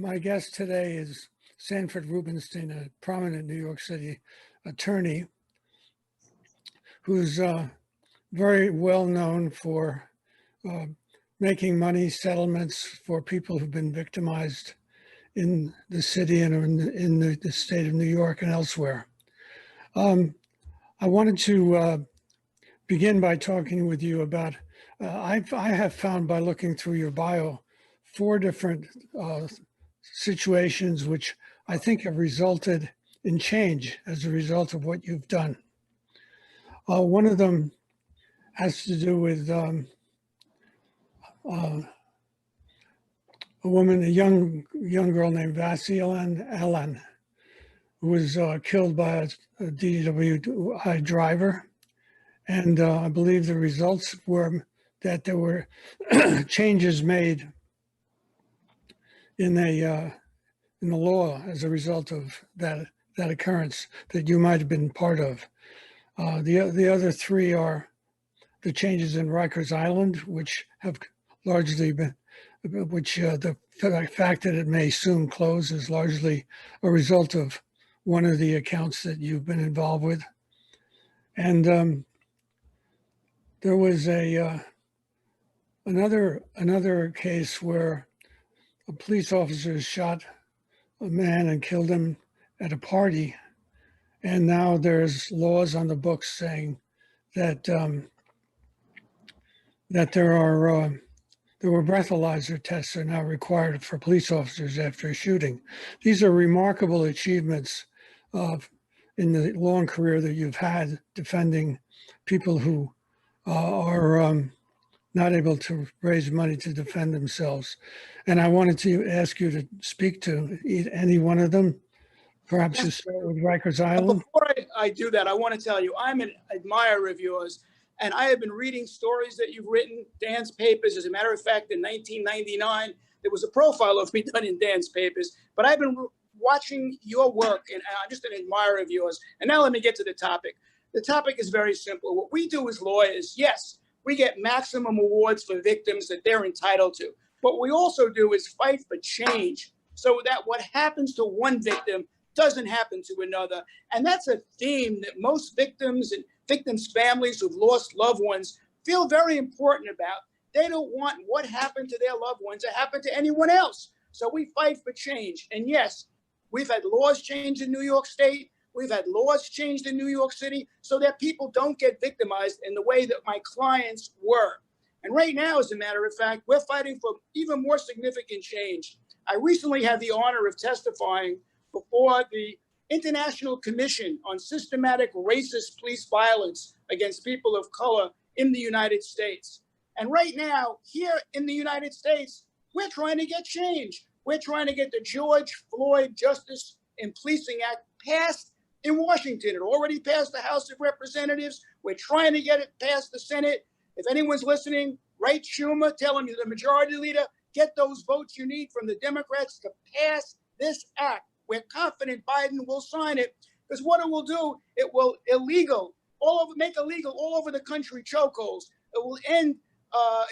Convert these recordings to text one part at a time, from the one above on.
My guest today is Sanford Rubenstein, a prominent New York City attorney who's very well known for making money settlements for people who've been victimized in the city and in the state of New York and elsewhere. I wanted to begin by talking with you about, I have found by looking through your bio, 4 different situations which I think have resulted in change as a result of what you've done. One of them has to do with a young girl named Vieques Island, who was killed by a DWI driver. And I believe the results were that there were changes made in the law as a result of that occurrence that you might have been part of. The other 3 are the changes in Rikers Island, which have largely been, the fact that it may soon close is largely a result of one of the accounts that you've been involved with. And there was another case where a police officer shot a man and killed him at a party, and now there's laws on the books saying that that there were breathalyzer tests are now required for police officers after a shooting. These are remarkable achievements in the long career that you've had defending people who are not able to raise money to defend themselves. And I wanted to ask you to speak to any one of them. Perhaps you start with Rikers Island. Before I do that, I want to tell you, I'm an admirer of yours, and I have been reading stories that you've written, Dan's papers. As a matter of fact, in 1999, there was a profile of me done in Dan's papers, but I've been watching your work, and I'm just an admirer of yours. And now let me get to the topic. The topic is very simple. What we do as lawyers, yes, we get maximum awards for victims that they're entitled to. What we also do is fight for change so that what happens to one victim doesn't happen to another. And that's a theme that most victims and victims' families who've lost loved ones feel very important about. They don't want what happened to their loved ones to happen to anyone else. So we fight for change. And yes, we've had laws changed in New York State. We've had laws changed in New York City so that people don't get victimized in the way that my clients were. And right now, as a matter of fact, we're fighting for even more significant change. I recently had the honor of testifying before the International Commission on Systematic Racist Police Violence against People of Color in the United States. And right now, here in the United States, we're trying to get change. We're trying to get the George Floyd Justice and Policing Act passed in Washington. It already passed the House of Representatives. We're trying to get it past the Senate. If anyone's listening, write Schumer, tell him you're the majority leader, get those votes you need from the Democrats to pass this act. We're confident Biden will sign it, because what it will do, it will make illegal all over the country chokeholds. It will end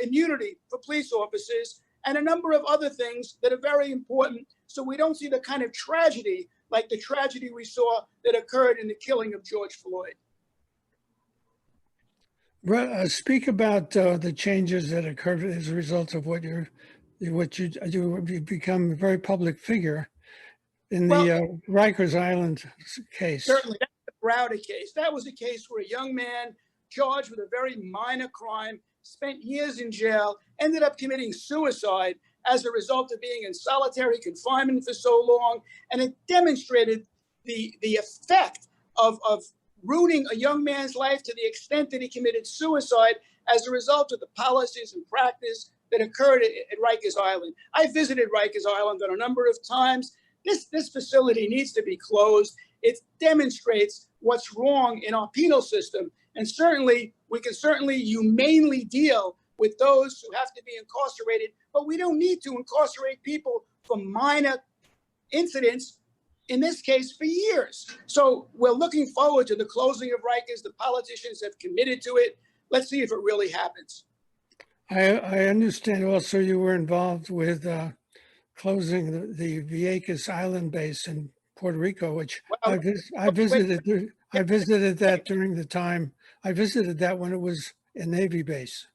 immunity for police officers and a number of other things that are very important, so we don't see the kind of tragedy like the tragedy we saw that occurred in the killing of George Floyd. Speak about the changes that occurred as a result of what you become a very public figure in the Rikers Island case. Certainly, that's the Browder case. That was a case where a young man charged with a very minor crime, spent years in jail, ended up committing suicide as a result of being in solitary confinement for so long. And it demonstrated the effect of ruining a young man's life to the extent that he committed suicide as a result of the policies and practice that occurred at Rikers Island. I visited Rikers Island on a number of times. This facility needs to be closed. It demonstrates what's wrong in our penal system. And certainly, we can humanely deal with those who have to be incarcerated, but we don't need to incarcerate people for minor incidents, in this case, for years. So we're looking forward to the closing of Rikers. The politicians have committed to it. Let's see if it really happens. I understand also you were involved with closing the Vieques Island base in Puerto Rico, which Well, I visited. I visited that during the time. I visited that when it was a Navy base.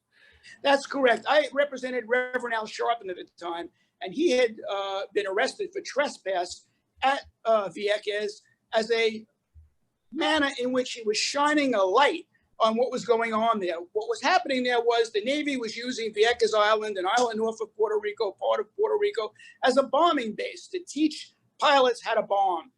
that's correct. I represented Reverend Al Sharpton at the time, and he had been arrested for trespass at Vieques as a manner in which he was shining a light on what was going on there. What was happening there was the Navy was using Vieques Island, an island north of Puerto Rico, part of Puerto Rico, as a bombing base to teach pilots how to bomb.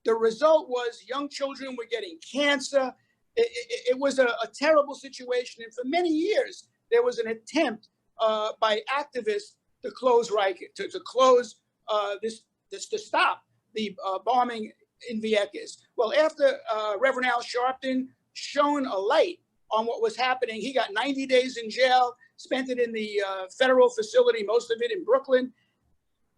The result was young children were getting cancer. It was a terrible situation. And for many years, there was an attempt by activists to close Rikers, to close to stop the bombing in Vieques. Well, after Reverend Al Sharpton shone a light on what was happening, he got 90 days in jail, spent it in the federal facility, most of it in Brooklyn.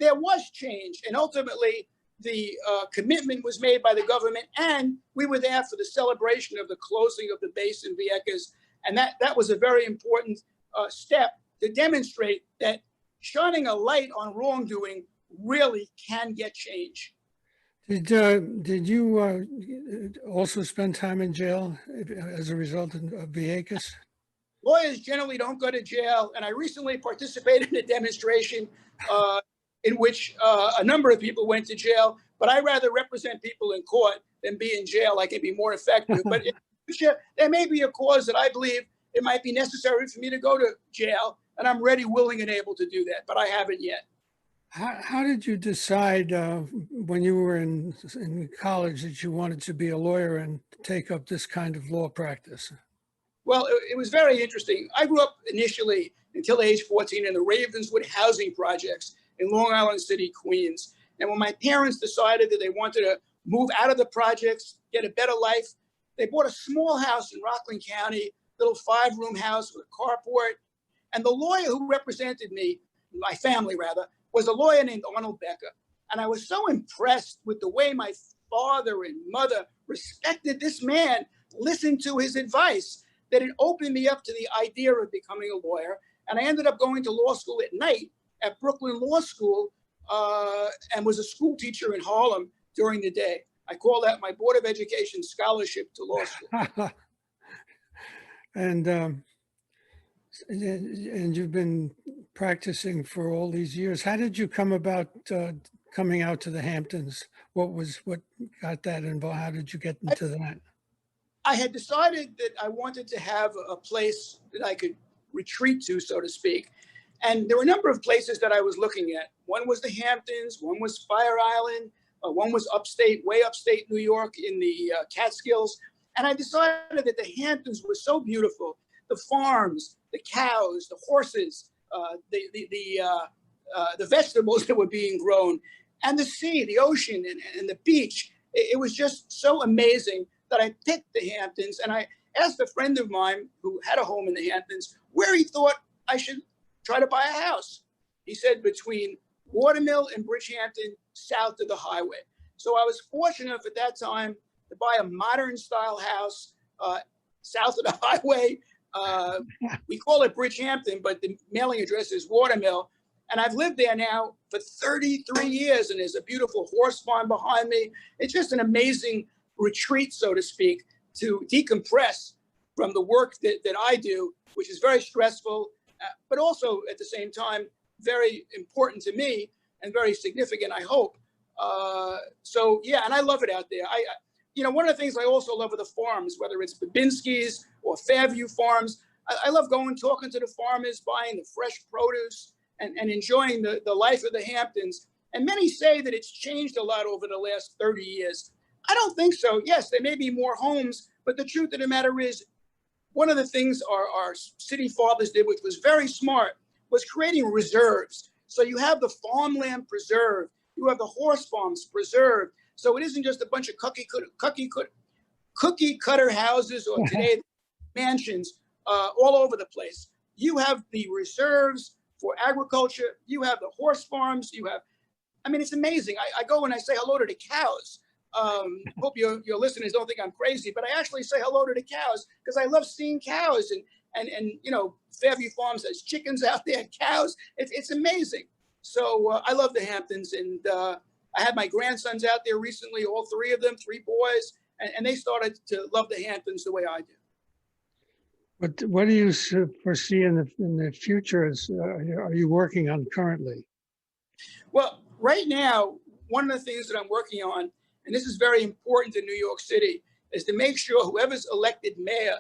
There was change, and ultimately the commitment was made by the government, and we were there for the celebration of the closing of the base in Vieques, and that was a very important step to demonstrate that shining a light on wrongdoing really can get change. Did you also spend time in jail as a result of Vieques? Lawyers generally don't go to jail, and I recently participated in a demonstration in which a number of people went to jail, but I rather represent people in court than be in jail. I can be more effective. But there may be a cause that I believe it might be necessary for me to go to jail, and I'm ready, willing, and able to do that, but I haven't yet. How did you decide when you were in college that you wanted to be a lawyer and take up this kind of law practice? Well, it was very interesting. I grew up initially until age 14 in the Ravenswood housing projects in Long Island City, Queens. And when my parents decided that they wanted to move out of the projects, get a better life, they bought a small house in Rockland County, little 5-room house with a carport. And the lawyer who represented me, my family rather, was a lawyer named Arnold Becker. And I was so impressed with the way my father and mother respected this man, listened to his advice, that it opened me up to the idea of becoming a lawyer. And I ended up going to law school at night at Brooklyn Law School and was a school teacher in Harlem during the day. I call that my Board of Education scholarship to law school. And you've been practicing for all these years. How did you come about coming out to the Hamptons? What got that involved? How did you get into that? I had decided that I wanted to have a place that I could retreat to, so to speak. And there were a number of places that I was looking at. One was the Hamptons, one was Fire Island, one was upstate, way upstate New York in the Catskills. And I decided that the Hamptons were so beautiful. The farms, the cows, the horses, the vegetables that were being grown, and the sea, the ocean, and the beach. It was just so amazing that I picked the Hamptons. And I asked a friend of mine who had a home in the Hamptons where he thought I should try to buy a house. He said between Watermill and Bridgehampton, south of the highway. So I was fortunate enough at that time to buy a modern style house south of the highway. We call it Bridgehampton, but the mailing address is Watermill. And I've lived there now for 33 years, and there's a beautiful horse farm behind me. It's just an amazing retreat, so to speak, to decompress from the work that I do, which is very stressful, but also at the same time, very important to me and very significant, I hope. So yeah, and I love it out there. One of the things I also love are the farms, whether it's Babinski's or Fairview Farms. I love going, talking to the farmers, buying the fresh produce and enjoying the life of the Hamptons. And many say that it's changed a lot over the last 30 years. I don't think so. Yes, there may be more homes, but the truth of the matter is, one of the things our city fathers did, which was very smart, was creating reserves. So you have the farmland preserved, you have the horse farms preserved. So it isn't just a bunch of cookie cutter houses or today mansions all over the place. You have the reserves for agriculture. You have the horse farms. It's amazing. I go and I say hello to the cows. Hope your listeners don't think I'm crazy, but I actually say hello to the cows because I love seeing cows and Fairview Farms has chickens out there, cows. It's amazing. So I love the Hamptons, and I had my grandsons out there recently, all three of them, three boys, and they started to love the Hamptons the way I do. But what do you foresee in the future? Are you working on currently? Well, right now, one of the things that I'm working on, and this is very important in New York City, is to make sure whoever's elected mayor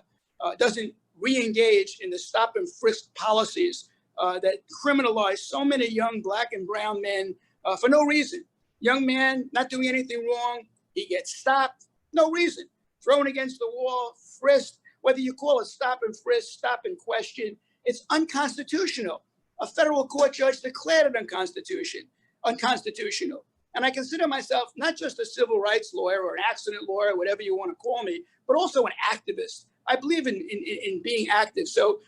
doesn't re-engage in the stop and frisk policies that criminalize so many young Black and brown men for no reason. Young man not doing anything wrong, he gets stopped, no reason, thrown against the wall, frisked. Whether you call it stop and frisk, stop and question, it's unconstitutional. A federal court judge declared it unconstitutional. And I consider myself not just a civil rights lawyer or an accident lawyer, whatever you want to call me, but also an activist. I believe in being active. So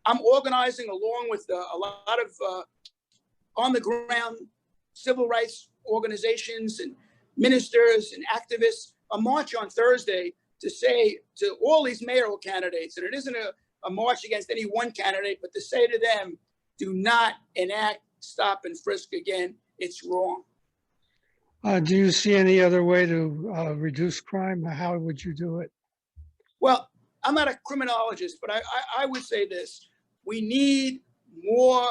I'm organizing, along with a lot of on the ground civil rights organizations and ministers and activists, a march on Thursday to say to all these mayoral candidates, and it isn't a march against any one candidate, but to say to them, do not enact stop and frisk again. It's wrong. Do you see any other way to reduce crime? How would you do it? Well, I'm not a criminologist, but I would say this. We need more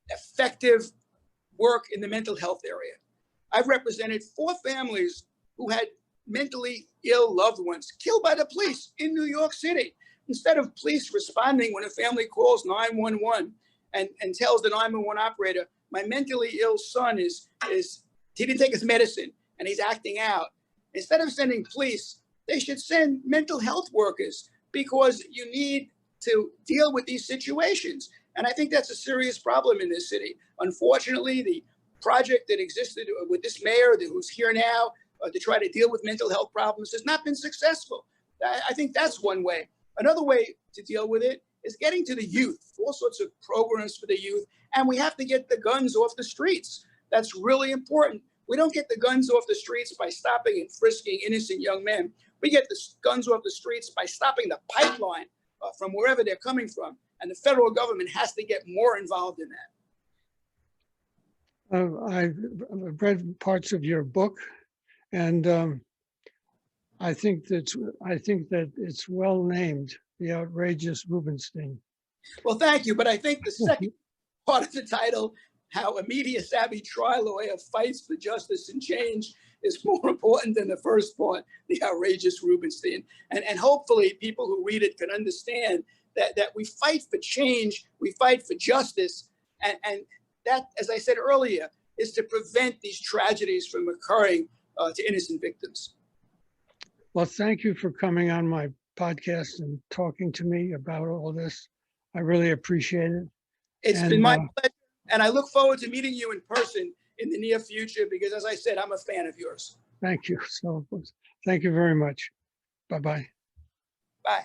effective work in the mental health area. I've represented 4 families who had mentally ill loved ones killed by the police in New York City. Instead of police responding when a family calls 911 and tells the 911 operator, my mentally ill son he didn't take his medicine and he's acting out. Instead of sending police, they should send mental health workers, because you need to deal with these situations. And I think that's a serious problem in this city. Unfortunately, the project that existed with this mayor who's here now to try to deal with mental health problems has not been successful. I think that's one way. Another way to deal with it is getting to the youth, all sorts of programs for the youth. And we have to get the guns off the streets. That's really important. We don't get the guns off the streets by stopping and frisking innocent young men. We get the guns off the streets by stopping the pipeline from wherever they're coming from. And the federal government has to get more involved in that. I've read parts of your book, and I think that it's well named, The Outrageous Rubenstein. Well, thank you. But I think the second part of the title, how a media-savvy trial lawyer fights for justice and change, is more important than the first part, The Outrageous Rubenstein. And hopefully people who read it can understand that we fight for change, we fight for justice, and that, as I said earlier, is to prevent these tragedies from occurring to innocent victims. Well, thank you for coming on my podcast and talking to me about all this. I really appreciate it. It's been my pleasure, and I look forward to meeting you in person in the near future, because, as I said, I'm a fan of yours. Thank you. So, thank you very much. Bye-bye. Bye.